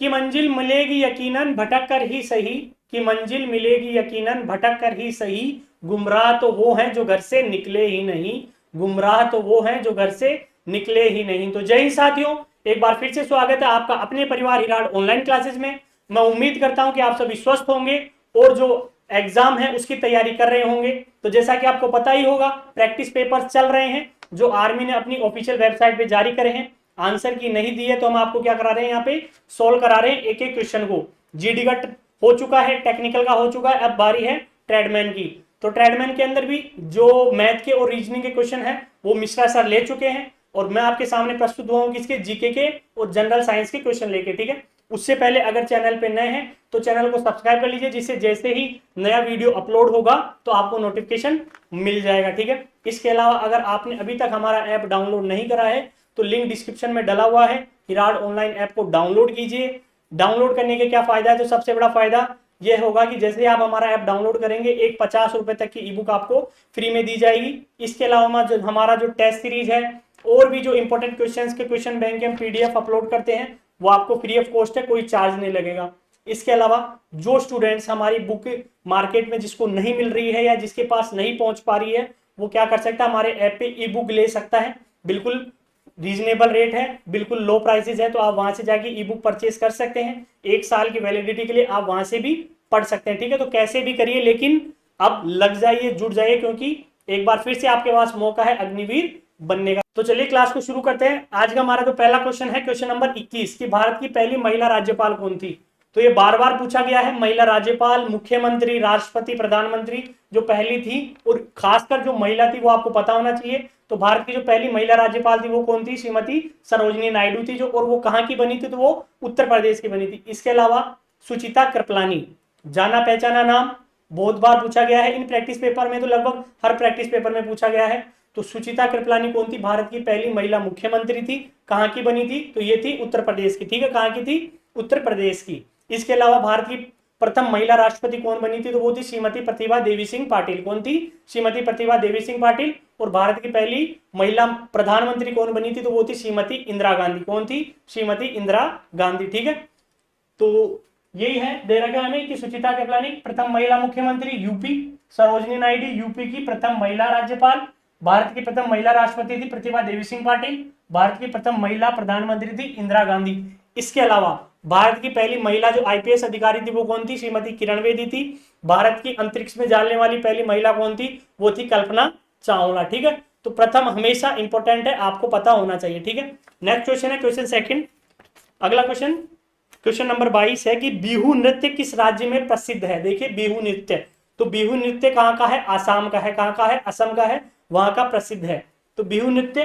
कि मंजिल मिलेगी यकीनन भटक कर ही सही, कि मंजिल मिलेगी यकीनन भटक कर ही सही, गुमराह तो वो हैं जो घर से निकले ही नहीं, गुमराह तो वो हैं जो घर से निकले ही नहीं। तो जय हिंद साथियों, एक बार फिर से स्वागत है आपका अपने परिवार हिराड ऑनलाइन क्लासेस में। मैं उम्मीद करता हूं कि आप सभी स्वस्थ होंगे और जो एग्जाम है उसकी तैयारी कर रहे होंगे। तो जैसा कि आपको पता ही होगा, प्रैक्टिस पेपर चल रहे हैं जो आर्मी ने अपनी ऑफिशियल वेबसाइट पे जारी करे हैं। आंसर की नहीं दी है तो हम आपको क्या करा रहे हैं, यहाँ पे सोल्व करा रहे हैं एक एक क्वेश्चन को। जीडी का हो चुका है, टेक्निकल का हो चुका है, अब बारी है ट्रेडमैन की। तो ट्रेडमैन के अंदर भी जो मैथ के और रीजनिंग के क्वेश्चन है वो मिश्रा सर ले चुके हैं और मैं आपके सामने प्रस्तुत हुआ हूँ किसके, जीके के और जनरल साइंस के क्वेश्चन लेके। ठीक है, उससे पहले अगर चैनल पे नए हैं तो चैनल को सब्सक्राइब कर लीजिए, जिससे जैसे ही नया वीडियो अपलोड होगा तो आपको नोटिफिकेशन मिल जाएगा। ठीक है, इसके अलावा अगर आपने अभी तक हमारा ऐप डाउनलोड नहीं करा है तो लिंक डिस्क्रिप्शन में डला हुआ है, हिराड ऑनलाइन ऐप को डाउनलोड कीजिए। डाउनलोड करने के क्या फायदा है, तो सबसे बड़ा फायदा यह होगा कि जैसे आप हमारा ऐप डाउनलोड करेंगे एक 50 रुपए तक की ई बुक आपको फ्री में दी जाएगी। इसके अलावा जो हमारा जो टेस्ट सीरीज है और भी जो इंपॉर्टेंट क्वेश्चंस के क्वेश्चन बैंक हम पीडीएफ अपलोड करते हैं वो आपको फ्री ऑफ कॉस्ट है, कोई चार्ज नहीं लगेगा। इसके अलावा जो स्टूडेंट्स हमारी बुक मार्केट में जिसको नहीं मिल रही है या जिसके पास नहीं पहुंच पा रही है वो क्या कर सकता है, हमारे ऐप पे ई बुक ले सकता है। बिल्कुल रीजनेबल रेट है, बिल्कुल लो प्राइसेस है, तो आप वहां से जाके ई बुक परचेज कर सकते हैं। एक साल की वैलिडिटी के लिए आप वहां से भी पढ़ सकते हैं। ठीक है, तो कैसे भी करिए लेकिन अब लग जाइए, जुट जाइए, क्योंकि एक बार फिर से आपके पास मौका है अग्निवीर बनने का। तो चलिए क्लास को शुरू करते हैं। आज का हमारा जो पहला क्वेश्चन है क्वेश्चन नंबर 21 कि भारत की पहली महिला राज्यपाल कौन थी। तो ये बार बार पूछा गया है, महिला राज्यपाल, मुख्यमंत्री, राष्ट्रपति, प्रधानमंत्री जो पहली थी, और खासकर जो महिला थी वो आपको पता होना चाहिए। तो भारत की जो पहली महिला राज्यपाल थी वो कौन थी, श्रीमती सरोजिनी नायडू थी जो, और वो कहाँ की बनी थी, तो वो उत्तर प्रदेश की बनी थी। इसके अलावा सुचिता कृपलानी, जाना पहचाना नाम, बहुत बार पूछा गया है इन प्रैक्टिस पेपर में, तो लगभग हर प्रैक्टिस पेपर में पूछा गया है। तो सुचिता कृपलानी कौन थी, भारत की पहली महिला मुख्यमंत्री थी, कहाँ की बनी थी, तो ये थी उत्तर प्रदेश की। ठीक है, कहाँ की थी, उत्तर प्रदेश की। इसके अलावा भारत की प्रथम महिला राष्ट्रपति कौन बनी थी, तो वो थी श्रीमती प्रतिभा देवी सिंह पाटिल। कौन थी, श्रीमती प्रतिभा देवी सिंह पाटिल। और भारत की पहली महिला प्रधानमंत्री कौन बनी थी, तो वो थी श्रीमती इंदिरा गांधी। कौन थी, श्रीमती इंदिरा गांधी। ठीक है, तो यही है दे रखा हमें कि सुचिता कृपलानी प्रथम महिला मुख्यमंत्री यूपी, सरोजिनी नायडू यूपी की प्रथम महिला राज्यपाल, भारत की प्रथम महिला राष्ट्रपति थी प्रतिभा देवी सिंह पाटिल, भारत की प्रथम महिला प्रधानमंत्री थी इंदिरा गांधी। इसके अलावा भारत की पहली महिला जो आईपीएस अधिकारी थी वो कौन थी, श्रीमती किरण बेदी थी। भारत की अंतरिक्ष में जाने वाली पहली महिला कौन थी, वो थी कल्पना चावला। ठीक है, तो प्रथम हमेशा इंपॉर्टेंट है, आपको पता होना चाहिए। ठीक है, नेक्स्ट क्वेश्चन है क्वेश्चन सेकंड। अगला क्वेश्चन क्वेश्चन नंबर 22 है कि बिहू नृत्य किस राज्य में प्रसिद्ध है। देखिए बिहू नृत्य, तो बिहू नृत्य कहाँ का है, आसाम का है। कहाँ का है, असम का है, वहां का प्रसिद्ध है। तो बिहू नृत्य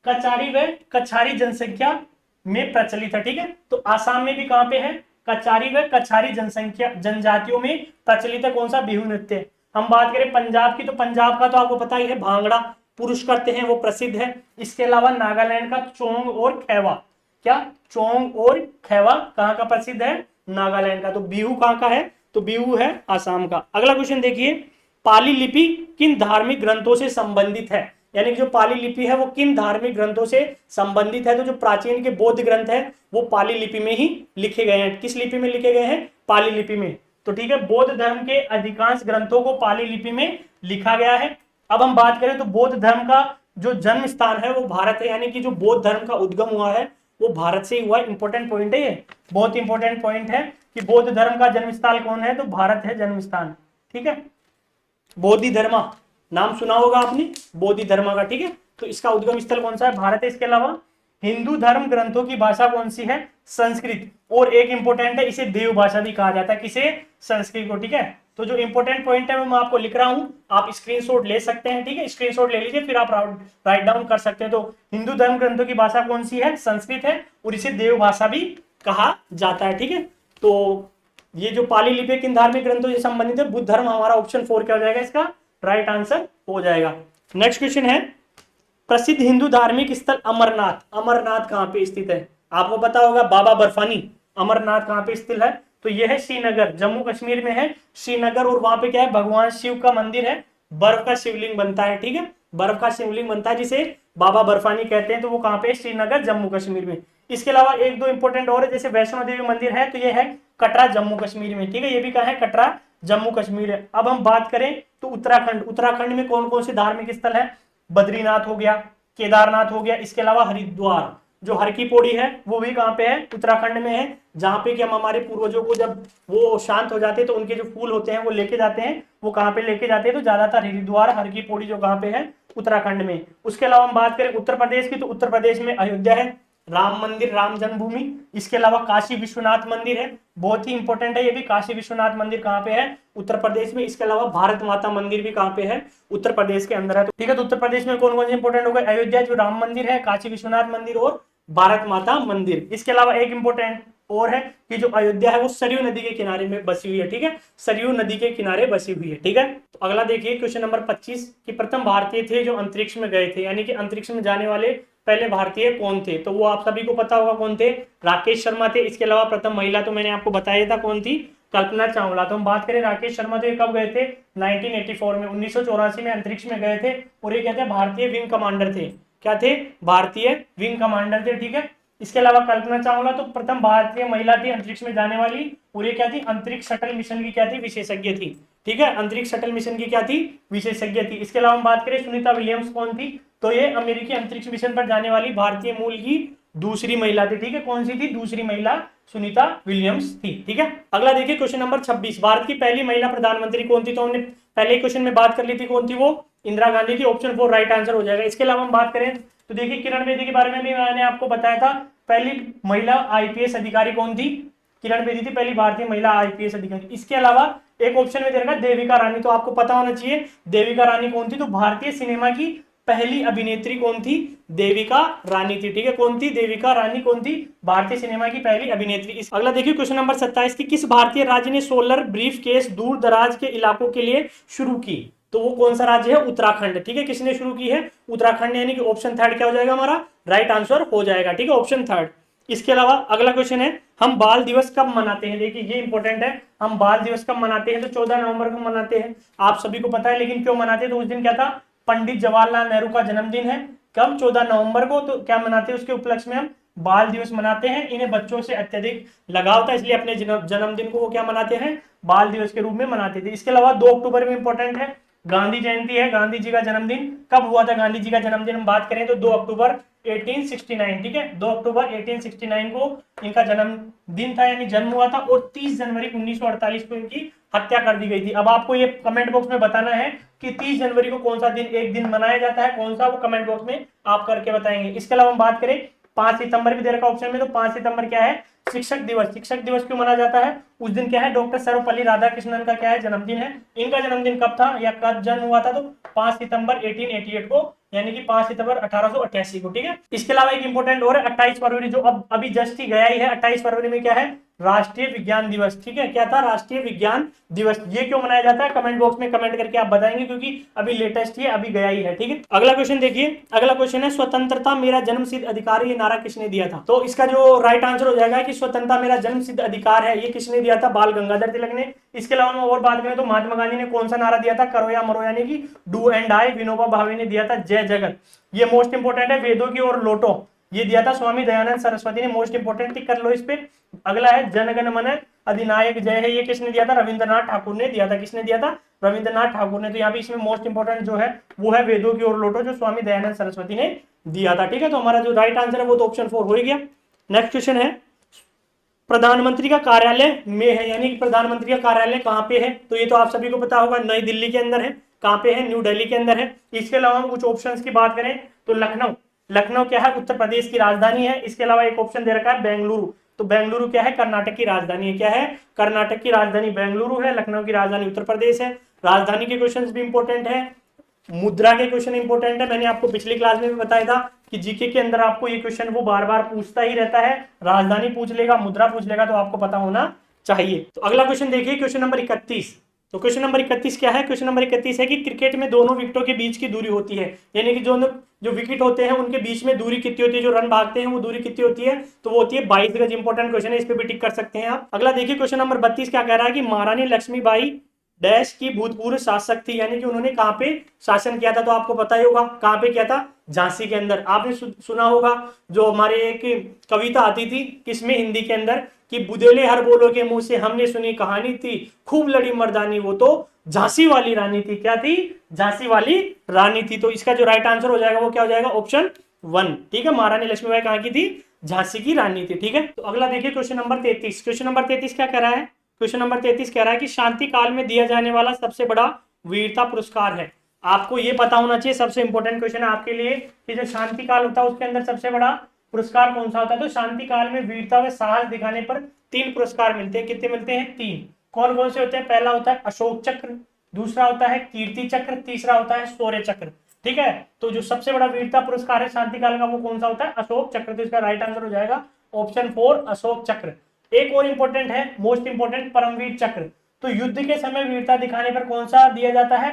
कचारी व कछारी जनसंख्या में प्रचलित है। ठीक है, तो आसाम में भी कहां पे है, कचारी व कछारी जनसंख्या जनजातियों में प्रचलित है कौन सा, बिहू नृत्य। हम बात करें पंजाब की, तो पंजाब का तो आपको पता ही है, भांगड़ा पुरुष करते हैं, वो प्रसिद्ध है। इसके अलावा नागालैंड का चोंग और खैवा, क्या चोंग और खैवा कहाँ का प्रसिद्ध है, नागालैंड का। तो बिहू कहाँ का है, तो बिहू है आसाम का। अगला क्वेश्चन देखिए, पाली लिपि किन धार्मिक ग्रंथों से संबंधित है, यानी कि जो पाली लिपि है वो किन धार्मिक ग्रंथों से संबंधित है। तो जो प्राचीन के बौद्ध ग्रंथ है वो पाली लिपि में ही लिखे गए हैं। किस लिपि में लिखे गए हैं, पाली लिपि में। तो ठीक है, बौद्ध धर्म के अधिकांश ग्रंथों को पाली लिपि में लिखा गया है। अब हम बात करें तो बौद्ध धर्म का जो जन्म स्थान है वो भारत है, यानी कि जो बौद्ध धर्म का उद्गम हुआ है वो भारत से ही हुआ है। इंपॉर्टेंट पॉइंट है ये, बहुत इंपॉर्टेंट पॉइंट है कि बौद्ध धर्म का जन्म स्थान कौन है, तो भारत है जन्म स्थान। ठीक है, बोधि धर्मा नाम सुना होगा आपने, बोधि धर्मा का। ठीक है, तो इसका उद्गम स्थल कौन सा है, भारत है। इसके अलावा हिंदू धर्म ग्रंथों की भाषा कौन सी है, संस्कृत। और एक इंपॉर्टेंट है, इसे देव भाषा भी कहा जाता है, किसे, संस्कृत को। ठीक है, तो जो इंपॉर्टेंट पॉइंट है वो मैं आपको लिख रहा हूं, आप स्क्रीनशॉट ले सकते हैं। ठीक है, स्क्रीनशॉट ले लीजिए, फिर आप राइट डाउन कर सकते हैं। तो हिंदू धर्म ग्रंथों की भाषा कौन सी है, संस्कृत है, और इसे देव भाषा भी कहा जाता है। ठीक है, तो ये जो पाली लिपि किन धार्मिक ग्रंथों से संबंधित है, बुद्ध धर्म, हमारा ऑप्शन 4 क्या हो जाएगा, इसका राइट आंसर हो जाएगा। नेक्स्ट क्वेश्चन है, प्रसिद्ध हिंदू धार्मिक स्थल अमरनाथ, अमरनाथ कहाँ पे स्थित है, आपको पता होगा बाबा बर्फानी। अमरनाथ कहाँ पे स्थित है, तो यह है श्रीनगर, जम्मू कश्मीर में है श्रीनगर। और वहां पे क्या है, भगवान शिव का मंदिर है, बर्फ का शिवलिंग बनता है। ठीक है, बर्फ का शिवलिंग बनता है जिसे बाबा बर्फानी कहते हैं, तो वो कहाँ पे, श्रीनगर जम्मू कश्मीर में। इसके अलावा एक दो इंपॉर्टेंट और है, जैसे वैष्णो देवी मंदिर है तो ये है कटरा जम्मू कश्मीर में, ठीक है, ये भी कहाँ है, कटरा जम्मू कश्मीर है। अब हम बात करें तो उत्तराखंड, उत्तराखंड में कौन कौन से धार्मिक स्थल है, बद्रीनाथ हो गया, केदारनाथ हो गया, इसके अलावा हरिद्वार, जो हर की पौड़ी है वो भी कहाँ पे है, उत्तराखंड में है, जहाँ पे कि हम हमारे पूर्वजों को जब वो शांत हो जाते हैं तो उनके जो फूल होते हैं वो लेके जाते हैं, वो कहाँ पे लेके जाते हैं, तो ज्यादातर हरिद्वार हर की पौड़ी जो कहाँ पे है, उत्तराखंड में। उसके अलावा हम बात करें उत्तर प्रदेश की, तो उत्तर प्रदेश में अयोध्या है, राम मंदिर, राम जन्मभूमि। इसके अलावा काशी विश्वनाथ मंदिर है, बहुत ही इंपॉर्टेंट है ये भी, काशी विश्वनाथ मंदिर कहाँ पे है, उत्तर प्रदेश में। इसके अलावा भारत माता मंदिर भी कहाँ पे है, उत्तर प्रदेश के अंदर है। तो ठीक है, तो उत्तर प्रदेश में कौन कौन से इंपॉर्टेंट हो गए, अयोध्या जो राम मंदिर है, काशी विश्वनाथ मंदिर और भारत माता मंदिर। इसके अलावा एक इंपॉर्टेंट और है कि जो अयोध्या है वो सरयू नदी के किनारे में बसी हुई है, ठीक है, सरयू नदी के किनारे बसी हुई है, ठीक है। तो अगला देखिए क्वेश्चन नंबर 25 कि प्रथम भारतीय थे जो अंतरिक्ष में गए थे, यानी कि अंतरिक्ष में जाने वाले पहले भारतीय कौन थे, तो वो आप सभी को पता होगा कौन थे, राकेश शर्मा थे। इसके अलावा प्रथम महिला तो मैंने आपको बताया था कौन थी, कल्पना चावला। तो हम बात करें राकेश शर्मा, तो ये कब गए थे, 1984 में, 1984 में अंतरिक्ष में गए थे, और ये कहते हैं भारतीय विंग कमांडर थे, क्या थे, भारतीय विंग कमांडर थे, ठीक है। इसके अलावा कल्पना चावला तो प्रथम भारतीय महिला थी अंतरिक्ष में जाने वाली, और ये क्या थी, अंतरिक्ष शटल मिशन की क्या थी, विशेषज्ञ थी, ठीक है, अंतरिक्ष शटल मिशन की क्या थी, विशेषज्ञ थी। इसके अलावा हम बात करें सुनीता विलियम्स कौन थी, तो ये अमेरिकी अंतरिक्ष मिशन पर जाने वाली भारतीय मूल की दूसरी महिला थी, ठीक है, कौन सी थी, दूसरी महिला सुनीता विलियम्स थी, ठीक है। अगला देखिए क्वेश्चन नंबर 26, भारत की पहली महिला प्रधानमंत्री कौन थी, तो हमने पहले क्वेश्चन में बात कर ली थी, कौन थी वो, इंदिरा गांधी थी, ऑप्शन 4 राइट आंसर हो जाएगा। इसके अलावा हम बात करें तो देखिए किरण बेदी के बारे में भी मैंने आपको बताया था, पहली महिला आईपीएस अधिकारी कौन थी, किरण बेदी थी पहली भारतीय महिला आईपीएस अधिकारी। इसके अलावा एक ऑप्शन में दे रखा देविका रानी, तो आपको पता होना चाहिए देविका रानी कौन थी, तो भारतीय सिनेमा की पहली अभिनेत्री कौन थी, देविका रानी थी, ठीक है, कौन थी, देविका रानी कौन थी, भारतीय सिनेमा की पहली अभिनेत्री। अगला देखिए क्वेश्चन नंबर 27 की किस भारतीय राज्य ने सोलर ब्रीफ केस दूर दराज के इलाकों के लिए शुरू की, तो वो कौन सा राज्य है, उत्तराखंड, ठीक है, किसने शुरू की है, उत्तराखंड, यानी कि ऑप्शन थर्ड क्या हो जाएगा हमारा, राइट आंसर हो जाएगा, ठीक है, ऑप्शन थर्ड। इसके अलावा अगला क्वेश्चन है हम बाल दिवस कब मनाते हैं, देखिए ये इंपॉर्टेंट है, हम बाल दिवस कब मनाते हैं, तो 14 नवंबर को मनाते हैं, आप सभी को पता है, लेकिन क्यों मनाते हैं, तो उस दिन क्या था, पंडित जवाहरलाल नेहरू का जन्मदिन है, कब, 14 नवंबर को, तो क्या मनाते हैं, उसके उपलक्ष्य में हम बाल दिवस मनाते हैं। इन्हें बच्चों से अत्यधिक लगाव था, इसलिए अपने जन्मदिन को वो क्या मनाते हैं, बाल दिवस के रूप में मनाते थे। इसके अलावा 2 अक्टूबर में इंपॉर्टेंट है, गांधी जयंती है, गांधी जी का जन्मदिन कब हुआ था, गांधी जी का जन्मदिन हम बात करें तो 2 अक्टूबर 1869, ठीक है, 2 अक्टूबर 1869 को इनका जन्मदिन था, यानी जन्म हुआ था, और 30 जनवरी 1948 को इनकी हत्या कर दी गई थी। अब आपको ये कमेंट बॉक्स में बताना है कि 30 जनवरी को कौन सा दिन एक दिन मनाया जाता है, कौन सा, वो कमेंट बॉक्स में आप करके बताएंगे। इसके अलावा हम बात करें 5 सितंबर भी दे रखा ऑप्शन में, तो 5 सितंबर क्या है, शिक्षक दिवस, शिक्षक दिवस क्यों मनाया जाता है, उस दिन क्या है, डॉक्टर सर्वपल्ली राधाकृष्णन का क्या है, जन्मदिन है। इनका जन्मदिन कब था या कब जन्म हुआ था, तो 5 सितंबर 1888 को, यानी कि 5 सितंबर 1888 को, ठीक है। इसके अलावा एक इंपॉर्टेंट और है 28 फरवरी, जो अब अभी जस्ट ही गया ही है, 28 फरवरी में क्या है, राष्ट्रीय विज्ञान दिवस, ठीक है, क्या था, राष्ट्रीय विज्ञान दिवस। ये क्यों मनाया जाता है, कमेंट बॉक्स में कमेंट करके आप बताएंगे, क्योंकि अभी लेटेस्ट ही अभी गया ही है, ठीक है। अगला क्वेश्चन देखिए, अगला क्वेश्चन है स्वतंत्रता मेरा जन्मसिद्ध अधिकार, ये नारा किसने दिया था, तो इसका जो राइट आंसर हो जाएगा कि स्वतंत्रता मेरा जन्मसिद्ध अधिकार है, ये किसने दिया था, बाल गंगाधर तिलक ने। इसके अलावा हम और बात करें तो महात्मा गांधी ने कौन सा नारा दिया था, करो या मरो, यानी कि do and die. Vinoba Bhave ने दिया था जय जगत, ये मोस्ट इंपोर्टेंट है, वेदों की ओर लौटो, ये दिया था स्वामी दयानंद सरस्वती ने, मोस्ट इंपोर्टेंट, टिक कर लो इस पे। अगला है जनगण मन अधिनायक जय है, ये किसने दिया था, रविंद्रनाथ ठाकुर ने दिया था, किसने दिया था, रविंद्रनाथ ठाकुर ने। तो यहाँ पे इसमें मोस्ट इंपोर्टेंट जो है वो है वेदों की ओर लौटो, जो स्वामी दयानंद सरस्वती ने दिया था, ठीक है। तो हमारा जो राइट आंसर है वो तो ऑप्शन 4 हो ही गया। नेक्स्ट क्वेश्चन है प्रधानमंत्री का कार्यालय में है, यानी कि प्रधानमंत्री का कार्यालय कहाँ पे है, तो ये तो आप सभी को पता होगा, नई दिल्ली के अंदर है, कहाँ पे है, न्यू दिल्ली के अंदर है। इसके अलावा हम कुछ ऑप्शंस की बात करें तो लखनऊ, लखनऊ क्या है, उत्तर प्रदेश की राजधानी है। इसके अलावा एक ऑप्शन दे रखा है बेंगलुरु, तो बेंगलुरु क्या है, कर्नाटक की राजधानी है, क्या है, कर्नाटक की राजधानी बेंगलुरु है, लखनऊ की राजधानी उत्तर प्रदेश है। राजधानी के क्वेश्चंस भी इंपॉर्टेंट है, मुद्रा के क्वेश्चन इंपॉर्टेंट है, मैंने आपको पिछली क्लास में भी बताया था कि जीके के अंदर आपको ये क्वेश्चन वो बार बार पूछता ही रहता है, राजधानी पूछ लेगा, मुद्रा पूछ लेगा, तो आपको पता होना चाहिए। तो अगला क्वेश्चन देखिए, क्वेश्चन नंबर 31। तो क्वेश्चन नंबर 31 क्या है, क्वेश्चन नंबर 31 है कि क्रिकेट में दोनों विकेटों के बीच की दूरी होती है, यानी कि जो विकेट होते हैं उनके बीच में दूरी कितनी होती है, जो रन भागते हैं वो दूरी कितनी होती है, तो वो होती है 22 गज। इंपॉर्टेंट क्वेश्चन है, इस पे भी टिक कर सकते हैं आप। अगला देखिए क्वेश्चन नंबर 32 क्या कह रहा है कि महारानी लक्ष्मीबाई डैश की भूतपूर्व शासक थी, यानी कि उन्होंने कहाँ पे शासन किया था, तो आपको पता ही होगा कहाँ पे किया था, झांसी के अंदर। आपने सुना होगा जो हमारे एक कविता आती थी किसमें, हिंदी के अंदर, कि बुदेले हर बोलो के मुंह से हमने सुनी कहानी थी, खूब लड़ी मर्दानी वो तो झांसी वाली रानी थी। क्या थी? झांसी वाली रानी थी। तो इसका जो राइट आंसर हो जाएगा वो क्या हो जाएगा, ऑप्शन 1। ठीक है, महारानी लक्ष्मीबाई कहाँ की थी? झांसी की रानी थी। ठीक है, तो अगला देखिए क्वेश्चन नंबर 33। क्वेश्चन नंबर 33 क्या कह रहा है? क्वेश्चन नंबर 33 कह रहा है कि शांति काल में दिया जाने वाला सबसे बड़ा वीरता पुरस्कार है। आपको ये पता होना चाहिए, सबसे इंपॉर्टेंट क्वेश्चन है आपके लिए, कि जो शांति काल होता है उसके अंदर सबसे बड़ा पुरस्कार कौन सा होता है? तो शांति काल में वीरता व साहस दिखाने पर 3 पुरस्कार मिलते हैं। कितने मिलते हैं? 3। कौन कौन से होते हैं? पहला होता है अशोक चक्र, दूसरा होता है कीर्ति चक्र, तीसरा होता है शौर्य चक्र। ठीक है, तो जो सबसे बड़ा वीरता पुरस्कार है शांति काल का वो कौन सा होता है? अशोक चक्र। तो इसका राइट आंसर हो जाएगा ऑप्शन 4 अशोक चक्र। एक और इंपॉर्टेंट है, मोस्ट इंपॉर्टेंट, परमवीर चक्र। तो युद्ध के समय वीरता दिखाने पर कौन सा दिया जाता है?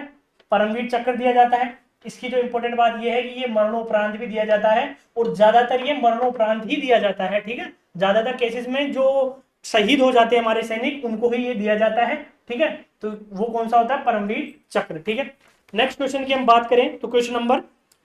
परमवीर चक्र दिया जाता है। इसकी जो इंपॉर्टेंट बात यह है कि ये मरणोपरांत भी दिया जाता है, और ज्यादातर ये मरणोपरांत ही दिया जाता है। ठीक है, ज्यादातर केसेस में जो शहीद हो जाते हैं हमारे सैनिक उनको ही ये दिया जाता है। ठीक है, तो वो कौन सा होता है? परमवीर चक्र। ठीक है, नेक्स्ट क्वेश्चन की हम बात करें तो क्वेश्चन नंबर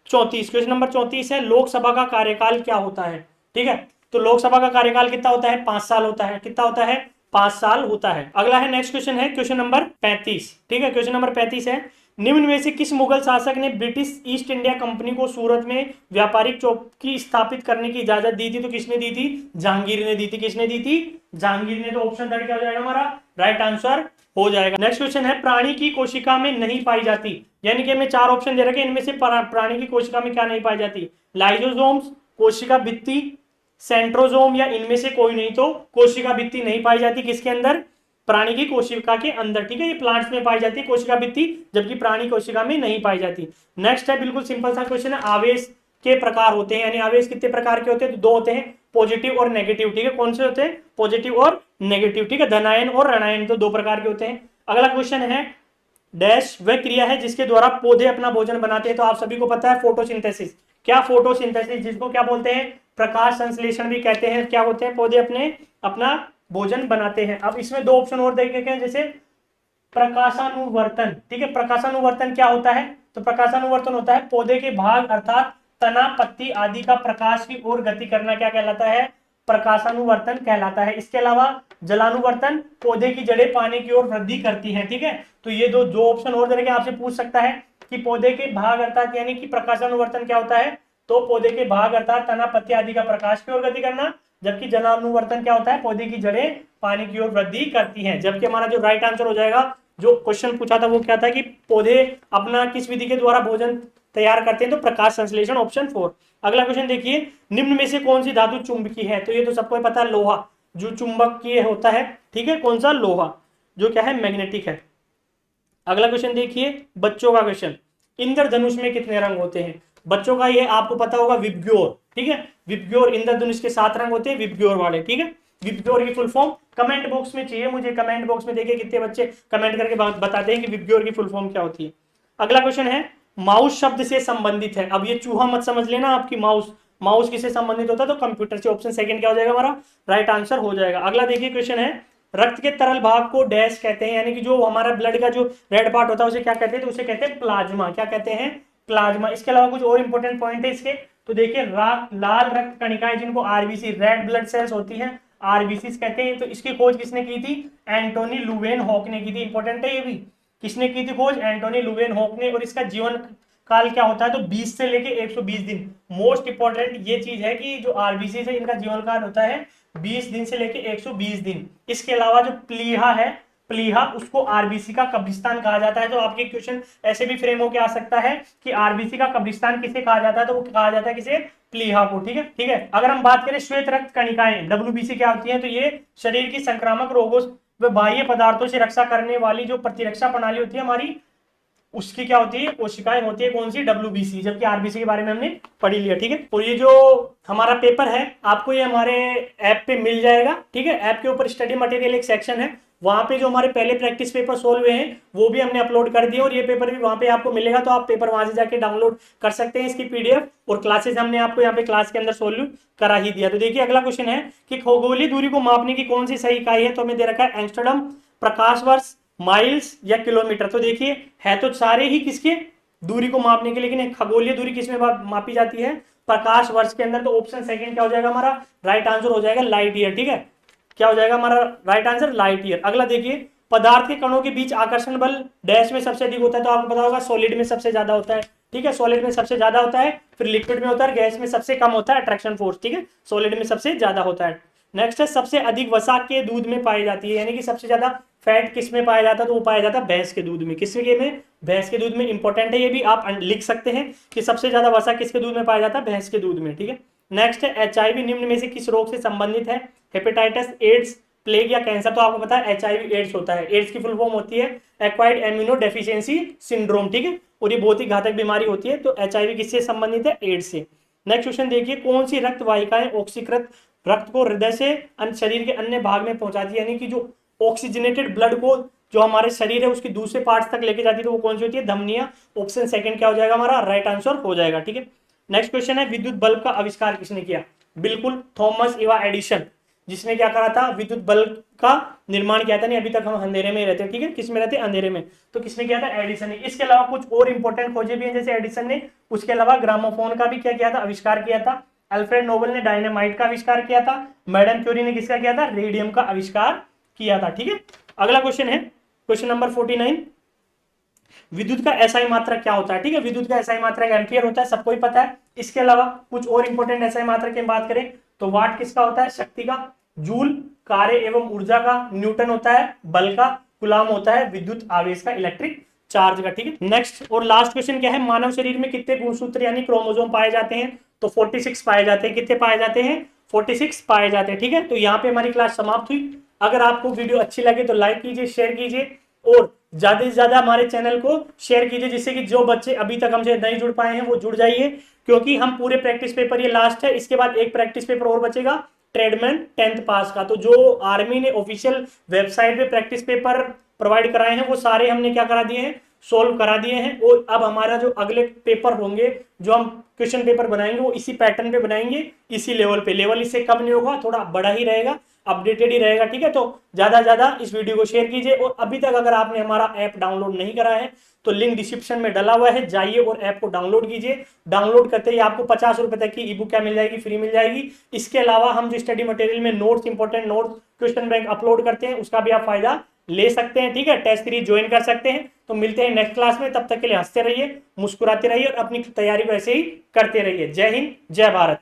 34। क्वेश्चन नंबर 34 है लोकसभा का कार्यकाल क्या होता है? ठीक है, तो लोकसभा का कार्यकाल कितना होता है? 5 साल होता है। कितना होता है? 5 साल होता है। अगला है, नेक्स्ट क्वेश्चन है क्वेश्चन नंबर 35। ठीक है, क्वेश्चन नंबर 35 है निम्न में से किस मुगल शासक ने ब्रिटिश ईस्ट इंडिया कंपनी को सूरत में व्यापारिक चौकी स्थापित करने की इजाजत दी थी? तो किसने दी थी? जहांगीर ने दी थी। किसने दी थी? जहांगीर ने। तो ऑप्शन 3 क्या हो जाएगा हमारा? राइट आंसर हो जाएगा। नेक्स्ट क्वेश्चन है प्राणी की कोशिका में नहीं पाई जाती, यानी कि हमें 4 ऑप्शन दे रखे, इनमें से प्राणी की कोशिका में क्या नहीं पाई जाती? लाइजोसोम्स, कोशिका भित्ति, सेंट्रोजोम, या इनमें से कोई नहीं। तो कोशिका भित्ति नहीं पाई जाती किसके अंदर? प्राणी की कोशिका के अंदर। ठीक है, ये प्लांट्स में पाई जाती है कोशिका भित्ति, जबकि प्राणी कोशिका में नहीं पाई जाती। नेक्स्ट है, बिल्कुल सिंपल सा क्वेश्चन है, आवेश के प्रकार होते हैं, यानी आवेश कितने प्रकार के होते हैं? तो 2 होते हैं, पॉजिटिव और नेगेटिव। ठीक है, कौन से होते हैं? पॉजिटिव और नेगेटिव। ठीक है, धनायन और ऋणायन, तो 2 प्रकार के होते हैं। अगला क्वेश्चन है डैश वह क्रिया है जिसके द्वारा पौधे अपना भोजन बनाते हैं? तो आप सभी को पता है फोटोसिंथेसिस। क्या? फोटोसिंथेसिस, जिसको क्या बोलते हैं? प्रकाश संश्लेषण भी कहते हैं। क्या होते हैं? पौधे अपना भोजन बनाते हैं। अब इसमें 2 ऑप्शन और देखे हैं, जैसे प्रकाशानुवर्तन। ठीक है, प्रकाशानुवर्तन क्या होता है? तो प्रकाशानुवर्तन होता है पौधे के भाग अर्थात तना, पत्ती आदि का प्रकाश की ओर गति करना, क्या कहलाता है? प्रकाशानुवर्तन कहलाता है। इसके अलावा जलानुवर्तन, पौधे की जड़ें पानी की ओर वृद्धि करती हैं। ठीक है, तो ये दो ऑप्शन और देके आपसे पूछ सकता है कि पौधे के भाग अर्थात यानी कि प्रकाशानुवर्तन क्या होता है? तो पौधे के भाग अर्थात तना, पत्ती आदि का प्रकाश की ओर गति करना, जबकि जलानुवर्तन क्या होता है? पौधे की जड़ें पानी की ओर वृद्धि करती हैं। जबकि हमारा जो राइट आंसर हो जाएगा, जो क्वेश्चन पूछा था वो क्या था कि पौधे अपना किस विधि के द्वारा भोजन तैयार करते हैं? तो प्रकाश संश्लेषण, ऑप्शन 4। अगला क्वेश्चन देखिए, निम्न में से कौन सी धातु चुंबकीय है? तो ये तो सबको पता है, लोहा जो चुंबकीय होता है। ठीक है, कौन सा? लोहा, जो क्या है? मैग्नेटिक है। अगला क्वेश्चन देखिए, बच्चों का क्वेश्चन, इंद्रधनुष में कितने रंग होते हैं? बच्चों का ये आपको पता होगा, विबग्योर। ठीक है, विबग्योर, इंद्रधनुष के 7 रंग होते हैं विबग्योर वाले। ठीक है, विबग्योर की फुल फॉर्म कमेंट बॉक्स में चाहिए मुझे, कमेंट बॉक्स में देखिए कितने बच्चे कमेंट करके बताते हैं कि विबग्योर की फुल फॉर्म क्या होती है। अगला क्वेश्चन है माउस शब्द से संबंधित है। अब ये चूहा मत समझ लेना आपकी, माउस, माउस किससे संबंधित होता है? तो कंप्यूटर से। ऑप्शन 2 क्या हो जाएगा हमारा? राइट आंसर हो जाएगा। अगला देखिए क्वेश्चन है रक्त के तरल भाग को डैश कहते हैं, यानी कि जो हमारा ब्लड का जो रेड पार्ट होता है उसे क्या कहते हैं? तो उसे कहते हैं प्लाज्मा। क्या कहते हैं? प्लाज्मा। इसके अलावा कुछ और इंपॉर्टेंट पॉइंट है इसके, तो देखिए लाल रक्त कणिकाएं जिनको आरबीसी, रेड ब्लड सेल्स होती हैं, आरबीसी कहते हैं। तो इसकी खोज किसने की थी? एंटोनी लुवेनहॉक ने की थी। इंपॉर्टेंट है ये भी, किसने की थी खोज? एंटोनी लुवेनहॉक ने। और इसका जीवन काल क्या होता है? तो 20 से लेके 120 दिन। मोस्ट इंपॉर्टेंट ये चीज है कि जो आरबीसी है इनका जीवन काल होता है 20 दिन से लेके 120 दिन। इसके अलावा जो प्लीहा है, प्लीहा, उसको आरबीसी का कब्रिस्तान कहा जाता है। तो आपके क्वेश्चन ऐसे भी फ्रेम होकर आ सकता है कि आरबीसी का कब्रिस्तान किसे कहा जाता है? तो वो कहा जाता है किसे? प्लीहा को। ठीक है, ठीक है। अगर हम बात करें श्वेत रक्त कणिकाएं, डब्ल्यूबीसी क्या होती है? तो ये शरीर की संक्रामक रोगों व बाह्य पदार्थों से रक्षा करने वाली जो प्रतिरक्षा प्रणाली होती है हमारी, उसकी क्या होती है? कोशिकाएं होती है। कौन सी? डब्ल्यूबीसी। जबकि आरबीसी के बारे में हमने पढ़ लिया। ठीक है, तो ये जो हमारा पेपर है आपको ये हमारे ऐप पे मिल जाएगा। ठीक है, ऐप के ऊपर स्टडी मटेरियल एक सेक्शन है, वहां पे जो हमारे पहले प्रैक्टिस पेपर सोल्व हुए हैं वो भी हमने अपलोड कर दिए, और ये पेपर भी वहां पे आपको मिलेगा। तो आप पेपर वहां से जाके डाउनलोड कर सकते हैं इसकी पीडीएफ, और क्लासेस हमने आपको यहाँ पे क्लास के अंदर सोल्व करा ही दिया। तो देखिए अगला क्वेश्चन है कि खगोलीय दूरी को मापने की कौन सी सही इकाई है? तो हमें दे रखा है एंगस्ट्रॉम, प्रकाश वर्ष, माइल्स या किलोमीटर। तो देखिए है तो सारे ही किसके, दूरी को मापने के, लेकिन खगोलीय दूरी किसमें मापी जाती है, प्रकाश वर्ष के अंदर। तो ऑप्शन सेकंड क्या हो जाएगा हमारा राइट आंसर हो जाएगा लाइट ईयर। ठीक है, क्या हो जाएगा हमारा राइट आंसर लाइट ईयर। अगला देखिए पदार्थ के कणों के बीच आकर्षण बल डैश में सबसे अधिक होता है, तो आपको पता होगा सॉलिड में सबसे ज्यादा होता है। ठीक है, सॉलिड में सबसे ज्यादा होता है, फिर लिक्विड में होता है, गैस में सबसे कम होता है अट्रैक्शन फोर्स। ठीक है, सॉलिड में सबसे ज्यादा होता है। नेक्स्ट है सबसे अधिक वसा के दूध में पाई जाती है, यानी कि सबसे ज्यादा फैट किस में पाया जाता है, तो वो पाया जाता है भैंस के दूध में। किसके में, भैंस के दूध में। इंपॉर्टेंट है ये भी, आप लिख सकते हैं कि सबसे ज्यादा वसा किसके दूध में पाया जाता है, भैंस के दूध में। ठीक है, नेक्स्ट है HIV निम्न में से किस रोग से संबंधित है, हेपेटाइटिस, एड्स, प्लेग या कैंसर। तो आपको पता है HIV एड्स होता है। एड्स की फुल फॉर्म होती है एक्वायर्ड इम्यूनो डेफिशिएंसी सिंड्रोम। ठीक है, और ये बहुत ही घातक बीमारी होती है। तो HIV किससे संबंधित है, एड्स से। नेक्स्ट क्वेश्चन देखिए कौन सी रक्त वाहिकाएं ऑक्सीकृत रक्त को हृदय से शरीर के अन्य भाग में पहुंचाती है, यानी कि जो ऑक्सीजनेटेड ब्लड को जो हमारे शरीर है उसके दूसरे पार्ट्स तक लेके जाती है, तो वो कौन सी होती है, धमनियां। ऑप्शन सेकंड क्या हो जाएगा हमारा राइट आंसर हो जाएगा। ठीक है, नेक्स्ट क्वेश्चन है विद्युत बल्ब का आविष्कार किसने किया, बिल्कुल थॉमस एवा एडिसन, जिसने क्या करा था, विद्युत बल्ब का निर्माण किया था। नहीं अभी तक हम अंधेरे में रहते हैं। ठीक है, किस में रहते हैं, अंधेरे में। तो किसने किया था, एडिसन ने। इसके अलावा कुछ और इंपॉर्टेंट खोजें भी हैं, जैसे एडिसन ने उसके अलावा ग्रामोफोन का भी क्या किया था, आविष्कार किया था। अल्फ्रेड नोबेल ने डायनामाइट का आविष्कार किया था। मैडम क्यूरी ने किसका किया था, रेडियम का आविष्कार किया था। ठीक है, अगला क्वेश्चन है क्वेश्चन नंबर 49, विद्युत का एसआई मात्रक क्या होता है। ठीक है, विद्युत का एसआई मात्रक एम्पियर होता है, सबको ही पता है। इसके अलावा कुछ और इंपॉर्टेंट एसआई मात्रक की बात करें तो वाट किसका होता है, शक्ति का। जूल कार्य एवं ऊर्जा का। न्यूटन होता है बल का। कूलाम होता है विद्युत आवेश का, इलेक्ट्रिक चार्ज का। ठीक है, नेक्स्ट और लास्ट क्वेश्चन क्या है, मानव शरीर में कितने गुणसूत्र यानी क्रोमोसोम पाए जाते हैं, तो 46 पाए जाते हैं। कितने पाए जाते हैं, 46 पाए जाते हैं। ठीक है, तो यहाँ पे हमारी क्लास समाप्त हुई। अगर आपको वीडियो अच्छी लगे तो लाइक कीजिए, शेयर कीजिए और ज्यादा से ज्यादा हमारे चैनल को शेयर कीजिए, जिससे कि जो बच्चे अभी तक हमसे नहीं जुड़ पाए हैं वो जुड़ जाइए, क्योंकि हम पूरे प्रैक्टिस पेपर, ये लास्ट है, इसके बाद एक प्रैक्टिस पेपर और बचेगा ट्रेडमैन 10th पास का। तो जो आर्मी ने ऑफिशियल वेबसाइट पे प्रैक्टिस पेपर प्रोवाइड कराए हैं वो सारे हमने क्या करा दिए हैं, सोल्व करा दिए हैं। और अब हमारा जो अगले पेपर होंगे, जो हम क्वेश्चन पेपर बनाएंगे, वो इसी पैटर्न पे बनाएंगे, इसी लेवल पे। लेवल इससे कम नहीं होगा, थोड़ा बड़ा ही रहेगा, अपडेटेड ही रहेगा। ठीक है, तो ज्यादा से ज्यादा इस वीडियो को शेयर कीजिए। और अभी तक अगर आपने हमारा ऐप डाउनलोड नहीं करा है तो लिंक डिस्क्रिप्शन में डला हुआ है, जाइए और ऐप को डाउनलोड कीजिए। डाउनलोड करते ही आपको 50 रुपए तक की ई बुक क्या मिल जाएगी, फ्री मिल जाएगी। इसके अलावा हम जो स्टडी मटेरियल में notes, important notes, question bank upload करते हैं, उसका भी आप फायदा ले सकते हैं। ठीक है, टेस्ट सीरीज ज्वाइन कर सकते हैं। तो मिलते हैं नेक्स्ट क्लास में, तब तक के लिए हंसते रहिए, मुस्कुराते रहिए और अपनी तैयारी को ऐसे ही करते रहिए। जय हिंद, जय भारत।